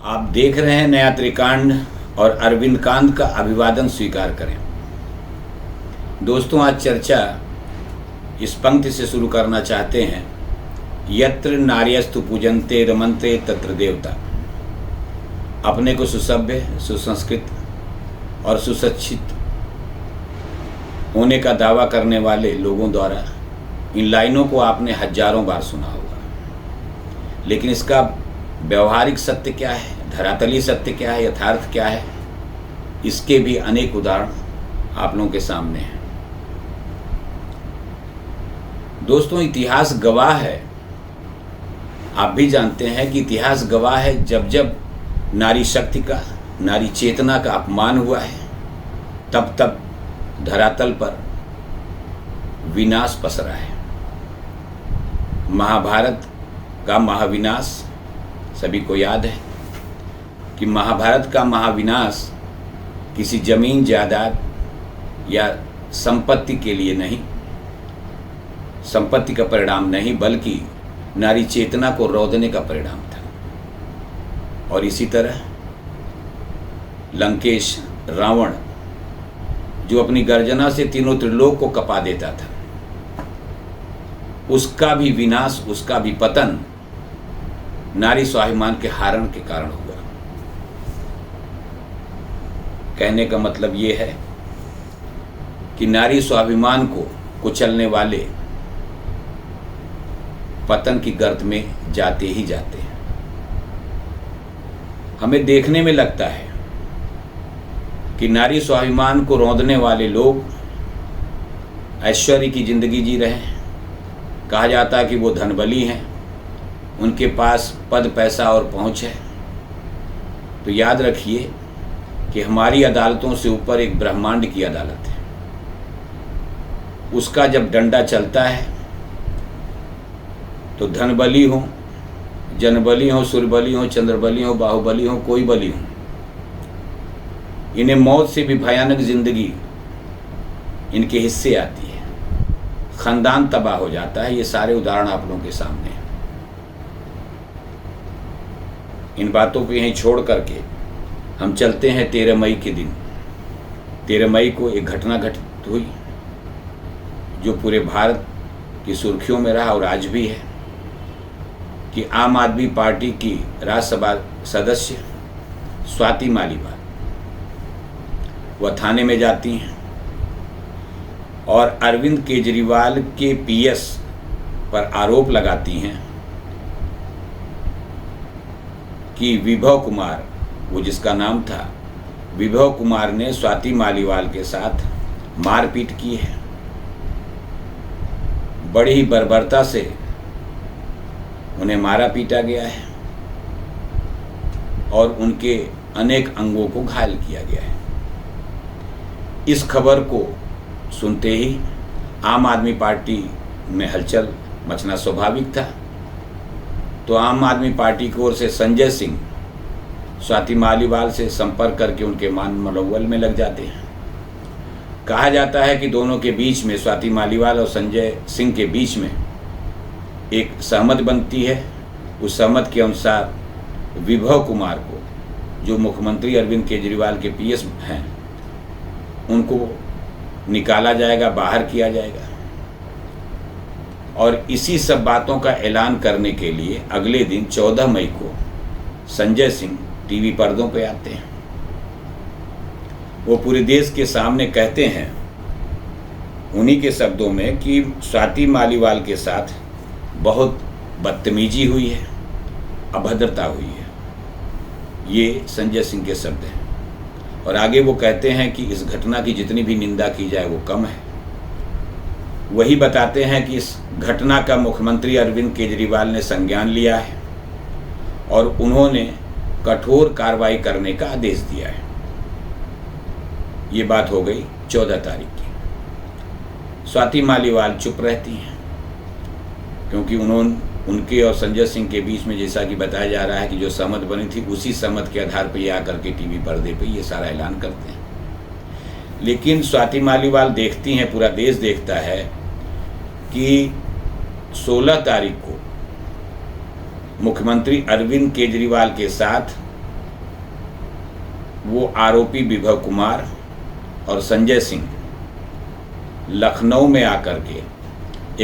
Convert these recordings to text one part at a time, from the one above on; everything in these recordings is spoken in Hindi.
आप देख रहे हैं नया त्रिकांड और अरविंद कांत का अभिवादन स्वीकार करें। दोस्तों, आज चर्चा इस पंक्ति से शुरू करना चाहते हैं, यत्र नार्यस्तु पूजन्ते रमन्ते तत्र देवता। अपने को सुसभ्य, सुसंस्कृत और सुशिक्षित होने का दावा करने वाले लोगों द्वारा इन लाइनों को आपने हजारों बार सुना होगा, लेकिन इसका व्यवहारिक सत्य क्या है, धरातली सत्य क्या है, यथार्थ क्या है, इसके भी अनेक उदाहरण आप लोगों के सामने हैं। दोस्तों, इतिहास गवाह है, आप भी जानते हैं कि इतिहास गवाह है, जब जब नारी शक्ति का, नारी चेतना का अपमान हुआ है, तब तब धरातल पर विनाश पसरा है। महाभारत का महाविनाश सभी को याद है कि महाभारत का महाविनाश किसी जमीन जायदाद या संपत्ति के लिए नहीं, संपत्ति का परिणाम नहीं, बल्कि नारी चेतना को रौंदने का परिणाम था। और इसी तरह लंकेश रावण, जो अपनी गर्जना से तीनों त्रिलोक को कपा देता था, उसका भी विनाश, उसका भी पतन नारी स्वाभिमान के हारण के कारण हुआ। कहने का मतलब ये है कि नारी स्वाभिमान को कुचलने वाले पतन की गर्त में जाते ही जाते हैं। हमें देखने में लगता है कि नारी स्वाभिमान को रौंदने वाले लोग ऐश्वर्य की जिंदगी जी रहे हैं। कहा जाता है कि वो धनबली हैं, उनके पास पद, पैसा और पहुंच है। तो याद रखिए कि हमारी अदालतों से ऊपर एक ब्रह्मांड की अदालत है। उसका जब डंडा चलता है तो धनबली हो, जनबली हो, सुरबली हो, चंद्रबली हो, बाहुबली हो, कोई बली हो, इन्हें मौत से भी भयानक जिंदगी इनके हिस्से आती है। खानदान तबाह हो जाता है। ये सारे उदाहरण आप लोगों के सामने हैं। इन बातों को यहीं छोड़ करके हम चलते हैं 13 मई के दिन। 13 मई को एक घटना घटित हुई जो पूरे भारत की सुर्खियों में रहा और आज भी है, कि आम आदमी पार्टी की राज्यसभा सदस्य स्वाति मालीवाल वह थाने में जाती हैं और अरविंद केजरीवाल के पीएस पर आरोप लगाती हैं कि विभव कुमार, वो जिसका नाम था विभव कुमार, ने स्वाति मालीवाल के साथ मारपीट की है। बड़ी ही बर्बरता से उन्हें मारा पीटा गया है और उनके अनेक अंगों को घायल किया गया है। इस खबर को सुनते ही आम आदमी पार्टी में हलचल मचना स्वाभाविक था। तो आम आदमी पार्टी की ओर से संजय सिंह स्वाति मालीवाल से संपर्क करके उनके मान मनोबल में लग जाते हैं। कहा जाता है कि दोनों के बीच में, स्वाति मालीवाल और संजय सिंह के बीच में एक सहमति बनती है। उस सहमति के अनुसार विभव कुमार को, जो मुख्यमंत्री अरविंद केजरीवाल के पीएस हैं, उनको निकाला जाएगा, बाहर किया जाएगा। और इसी सब बातों का ऐलान करने के लिए अगले दिन 14 मई को संजय सिंह टीवी पर्दों पे आते हैं। वो पूरे देश के सामने कहते हैं उन्हीं के शब्दों में कि स्वाति मालीवाल के साथ बहुत बदतमीजी हुई है, अभद्रता हुई है। ये संजय सिंह के शब्द हैं। और आगे वो कहते हैं कि इस घटना की जितनी भी निंदा की जाए वो कम है। वही बताते हैं कि इस घटना का मुख्यमंत्री अरविंद केजरीवाल ने संज्ञान लिया है और उन्होंने कठोर कार्रवाई करने का आदेश दिया है। ये बात हो गई 14 तारीख की। स्वाति मालीवाल चुप रहती हैं क्योंकि उनके और संजय सिंह के बीच में, जैसा कि बताया जा रहा है कि जो सहमति बनी थी, उसी सहमति के आधार पर ये आकर के टीवी पर्दे पे ये सारा ऐलान करते हैं। लेकिन स्वाति मालीवाल देखती हैं, पूरा देश देखता है कि 16 तारीख को मुख्यमंत्री अरविंद केजरीवाल के साथ वो आरोपी विभव कुमार और संजय सिंह लखनऊ में आकर के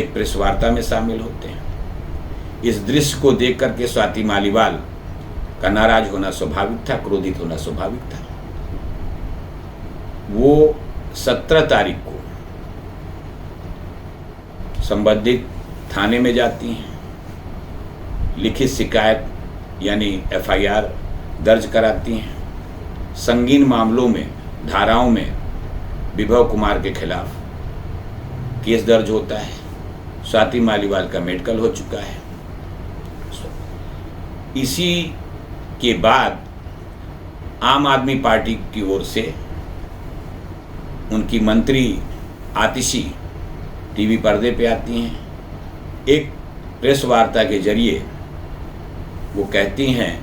एक प्रेस वार्ता में शामिल होते हैं। इस दृश्य को देख करके स्वाति मालीवाल का नाराज होना स्वाभाविक था, क्रोधित होना स्वाभाविक था। वो 17 तारीख को संबंधित थाने में जाती हैं, लिखित शिकायत यानी FIR दर्ज कराती हैं। संगीन मामलों में, धाराओं में विभव कुमार के खिलाफ केस दर्ज होता है। स्वाति मालीवाल का मेडिकल हो चुका है। इसी के बाद आम आदमी पार्टी की ओर से उनकी मंत्री आतिशी टीवी पर्दे पे आती हैं। एक प्रेस वार्ता के जरिए वो कहती हैं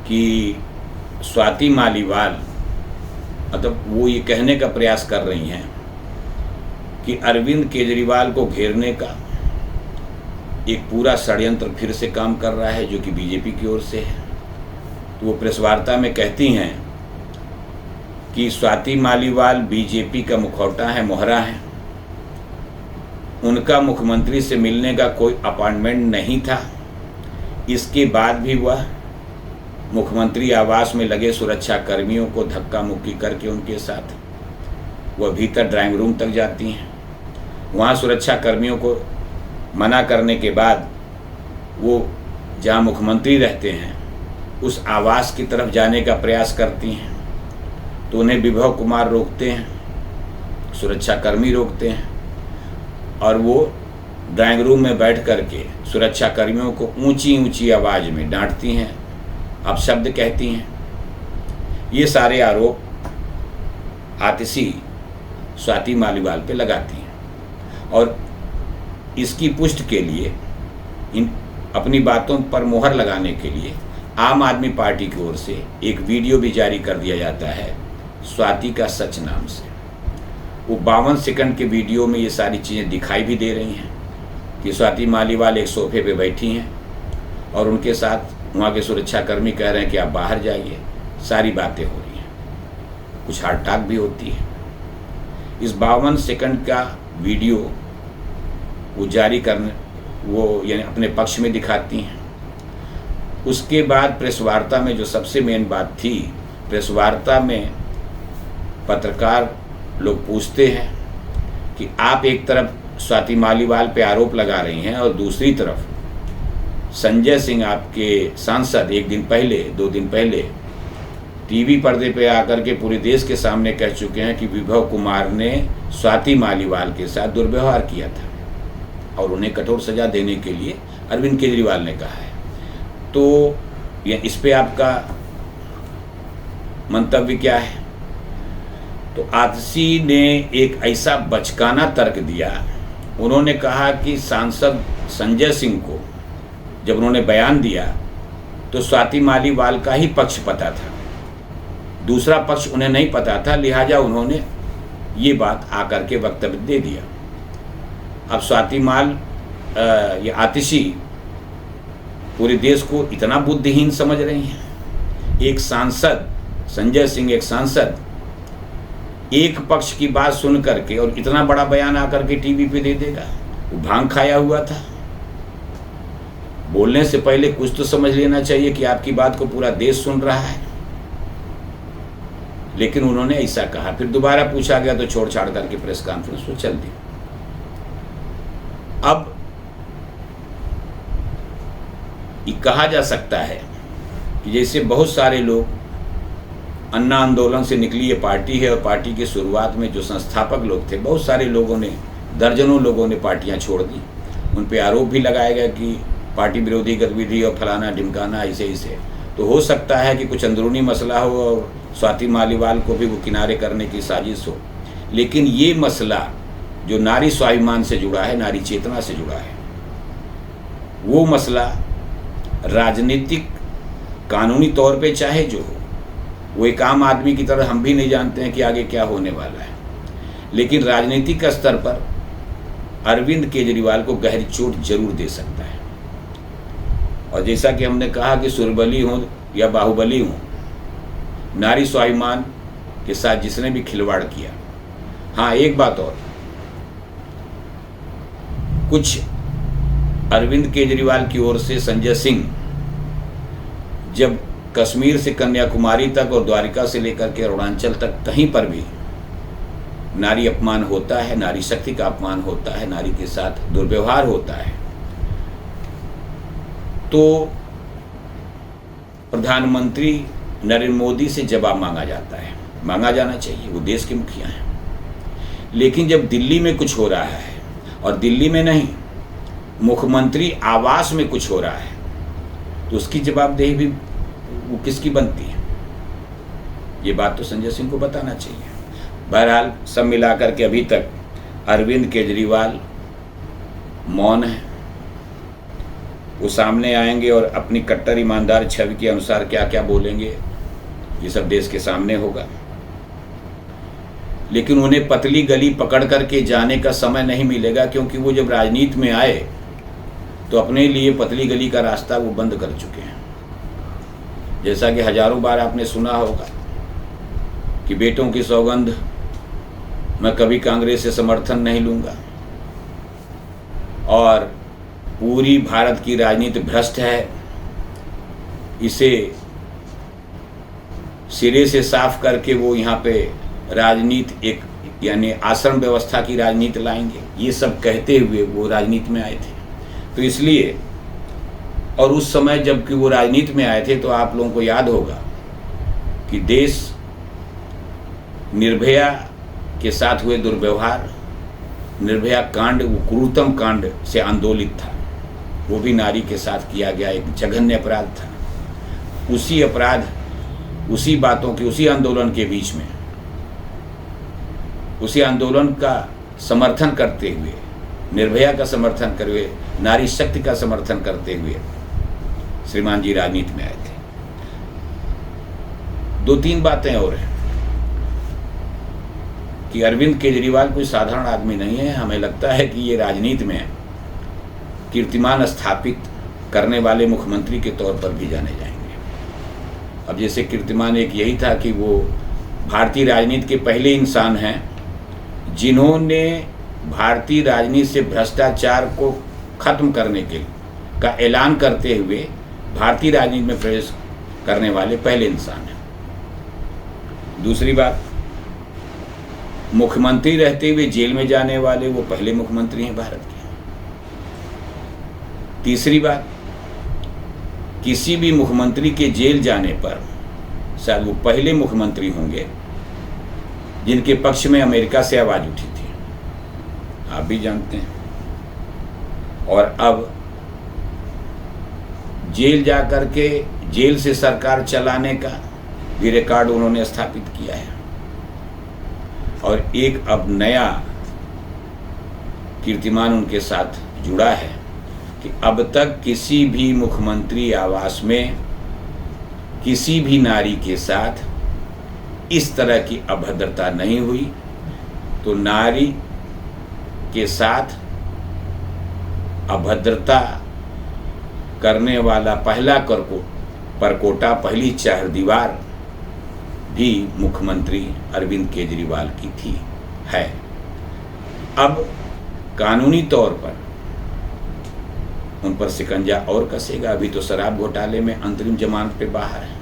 कि स्वाति मालीवाल, मतलब वो ये कहने का प्रयास कर रही हैं कि अरविंद केजरीवाल को घेरने का एक पूरा षड्यंत्र फिर से काम कर रहा है, जो कि बीजेपी की ओर से है। तो वो प्रेस वार्ता में कहती हैं कि स्वाति मालीवाल बीजेपी का मुखौटा है, मोहरा है। उनका मुख्यमंत्री से मिलने का कोई अपॉइंटमेंट नहीं था। इसके बाद भी वह मुख्यमंत्री आवास में लगे सुरक्षा कर्मियों को धक्का मुक्की करके उनके साथ वह भीतर ड्राइंग रूम तक जाती हैं। वहाँ सुरक्षा कर्मियों को मना करने के बाद वो जहाँ मुख्यमंत्री रहते हैं उस आवास की तरफ जाने का प्रयास करती हैं। तो उन्हें विभव कुमार रोकते हैं, सुरक्षा कर्मी रोकते हैं और वो ड्राइंग रूम में बैठ करके सुरक्षा कर्मियों को ऊंची ऊंची आवाज़ में डांटती हैं, अपशब्द कहती हैं। ये सारे आरोप आतिशी स्वाति मालीवाल पे लगाती हैं और इसकी पुष्टि के लिए, इन अपनी बातों पर मोहर लगाने के लिए आम आदमी पार्टी की ओर से एक वीडियो भी जारी कर दिया जाता है स्वाति का सच नाम से। वो 52 सेकंड के वीडियो में ये सारी चीज़ें दिखाई भी दे रही हैं कि स्वाति मालीवाल एक सोफे पे बैठी हैं और उनके साथ वहाँ के सुरक्षाकर्मी कह रहे हैं कि आप बाहर जाइए। सारी बातें हो रही हैं, कुछ हार्ड टॉक भी होती है। इस 52 सेकंड का वीडियो वो जारी करने, वो यानी अपने पक्ष में दिखाती हैं। उसके बाद प्रेस वार्ता में जो सबसे मेन बात थी, प्रेस वार्ता में पत्रकार लोग पूछते हैं कि आप एक तरफ स्वाति मालीवाल पे आरोप लगा रही हैं और दूसरी तरफ संजय सिंह आपके सांसद 1 दिन पहले 2 दिन पहले टीवी पर्दे पे आकर के पूरे देश के सामने कह चुके हैं कि विभव कुमार ने स्वाति मालीवाल के साथ दुर्व्यवहार किया था और उन्हें कठोर सजा देने के लिए अरविंद केजरीवाल ने कहा है। तो ये इस पे आपका मंतव्य क्या है? तो आतिशी ने एक ऐसा बचकाना तर्क दिया। उन्होंने कहा कि सांसद संजय सिंह को जब उन्होंने बयान दिया तो स्वाति मालीवाल का ही पक्ष पता था, दूसरा पक्ष उन्हें नहीं पता था, लिहाजा उन्होंने ये बात आकर के वक्तव्य दे दिया। अब स्वाति ये आतिशी पूरे देश को इतना बुद्धिहीन समझ रही हैं। एक सांसद संजय सिंह, एक सांसद एक पक्ष की बात सुन करके और इतना बड़ा बयान आकर के टीवी पे दे देगा। वो भांग खाया हुआ था। बोलने से पहले कुछ तो समझ लेना चाहिए कि आपकी बात को पूरा देश सुन रहा है। लेकिन उन्होंने ऐसा कहा। फिर दोबारा पूछा गया तो छोड़ छाड़ करके प्रेस कॉन्फ्रेंस को चल दी। अब ये कहा जा सकता है कि जैसे बहुत सारे लोग, अन्ना आंदोलन से निकली ये पार्टी है और पार्टी की शुरुआत में जो संस्थापक लोग थे, बहुत सारे लोगों ने, दर्जनों लोगों ने पार्टियां छोड़ दी। उन पे आरोप भी लगाया गया कि पार्टी विरोधी गतिविधि और फलाना ढिमकाना ऐसे ऐसे। तो हो सकता है कि कुछ अंदरूनी मसला हो और स्वाति मालीवाल को भी वो किनारे करने की साजिश हो। लेकिन ये मसला जो नारी स्वाभिमान से जुड़ा है, नारी चेतना से जुड़ा है, वो मसला राजनीतिक कानूनी तौर पे चाहे जो हो, वो एक आम आदमी की तरह हम भी नहीं जानते हैं कि आगे क्या होने वाला है। लेकिन राजनीतिक स्तर पर अरविंद केजरीवाल को गहरी चोट जरूर दे सकता है। और जैसा कि हमने कहा कि सुरबली हो या बाहुबली हो, नारी स्वाभिमान के साथ जिसने भी खिलवाड़ किया। हाँ, एक बात और, कुछ अरविंद केजरीवाल की ओर से संजय सिंह जब कश्मीर से कन्याकुमारी तक और द्वारिका से लेकर के अरुणाचल तक कहीं पर भी नारी अपमान होता है, नारी शक्ति का अपमान होता है, नारी के साथ दुर्व्यवहार होता है, तो प्रधानमंत्री नरेंद्र मोदी से जवाब मांगा जाता है, मांगा जाना चाहिए, वो देश के मुखिया हैं। लेकिन जब दिल्ली में कुछ हो रहा है, और दिल्ली में नहीं, मुख्यमंत्री आवास में कुछ हो रहा है, तो उसकी जवाबदेही भी वो किसकी बनती है? ये बात तो संजय सिंह को बताना चाहिए। बहरहाल सब मिलाकर के अभी तक अरविंद केजरीवाल मौन है। वो सामने आएंगे और अपनी कट्टर ईमानदार छवि के अनुसार क्या क्या बोलेंगे, ये सब देश के सामने होगा। लेकिन उन्हें पतली गली पकड़ करके जाने का समय नहीं मिलेगा, क्योंकि वो जब राजनीति में आए तो अपने लिए पतली गली का रास्ता वो बंद कर चुके हैं। जैसा कि हजारों बार आपने सुना होगा कि बेटों की सौगंध, मैं कभी कांग्रेस से समर्थन नहीं लूंगा, और पूरी भारत की राजनीति भ्रष्ट है, इसे सिरे से साफ करके वो यहाँ पे राजनीति एक यानी आश्रम व्यवस्था की राजनीति लाएंगे, ये सब कहते हुए वो राजनीति में आए थे। तो इसलिए, और उस समय जबकि वो राजनीति में आए थे तो आप लोगों को याद होगा कि देश निर्भया के साथ हुए दुर्व्यवहार, निर्भया कांड, वो क्रूरतम कांड से आंदोलित था। वो भी नारी के साथ किया गया एक जघन्य अपराध था। उसी अपराध, उसी बातों के, उसी आंदोलन के बीच में, उसी आंदोलन का समर्थन करते हुए, निर्भया का समर्थन करते हुए, नारी शक्ति का समर्थन करते हुए श्रीमान जी राजनीति में आए थे। दो तीन बातें और हैं कि अरविंद केजरीवाल कोई साधारण आदमी नहीं है। हमें लगता है कि ये राजनीति में कीर्तिमान स्थापित करने वाले मुख्यमंत्री के तौर पर भी जाने जाएंगे। अब जैसे कीर्तिमान एक यही था कि वो भारतीय राजनीति के पहले इंसान हैं जिन्होंने भारतीय राजनीति से भ्रष्टाचार को खत्म करने के का ऐलान करते हुए भारतीय राजनीति में प्रवेश करने वाले पहले इंसान हैं। दूसरी बात, मुख्यमंत्री रहते हुए जेल में जाने वाले वो पहले मुख्यमंत्री हैं भारत के। तीसरी बात, किसी भी मुख्यमंत्री के जेल जाने पर शायद वो पहले मुख्यमंत्री होंगे जिनके पक्ष में अमेरिका से आवाज उठी थी, आप भी जानते हैं। और अब जेल जाकर के जेल से सरकार चलाने का भी रिकॉर्ड उन्होंने स्थापित किया है। और एक अब नया कीर्तिमान उनके साथ जुड़ा है कि अब तक किसी भी मुख्यमंत्री आवास में किसी भी नारी के साथ इस तरह की अभद्रता नहीं हुई। तो नारी के साथ अभद्रता करने वाला पहला परकोटा, पहली चारदीवार भी मुख्यमंत्री अरविंद केजरीवाल की थी, है। अब कानूनी तौर पर उन पर शिकंजा और कसेगा। अभी तो शराब घोटाले में अंतरिम जमानत पे बाहर है,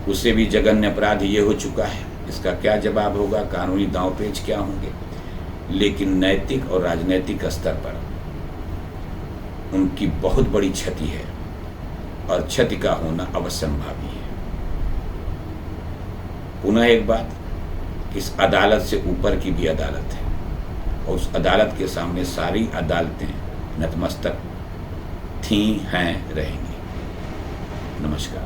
उससे भी जघन्य अपराध ये हो चुका है। इसका क्या जवाब होगा, कानूनी दांवपेच क्या होंगे, लेकिन नैतिक और राजनैतिक स्तर पर उनकी बहुत बड़ी क्षति है, और क्षति का होना अवश्यंभावी है। पुनः एक बात, इस अदालत से ऊपर की भी अदालत है, और उस अदालत के सामने सारी अदालतें नतमस्तक थीं, हैं, रहेंगी। नमस्कार।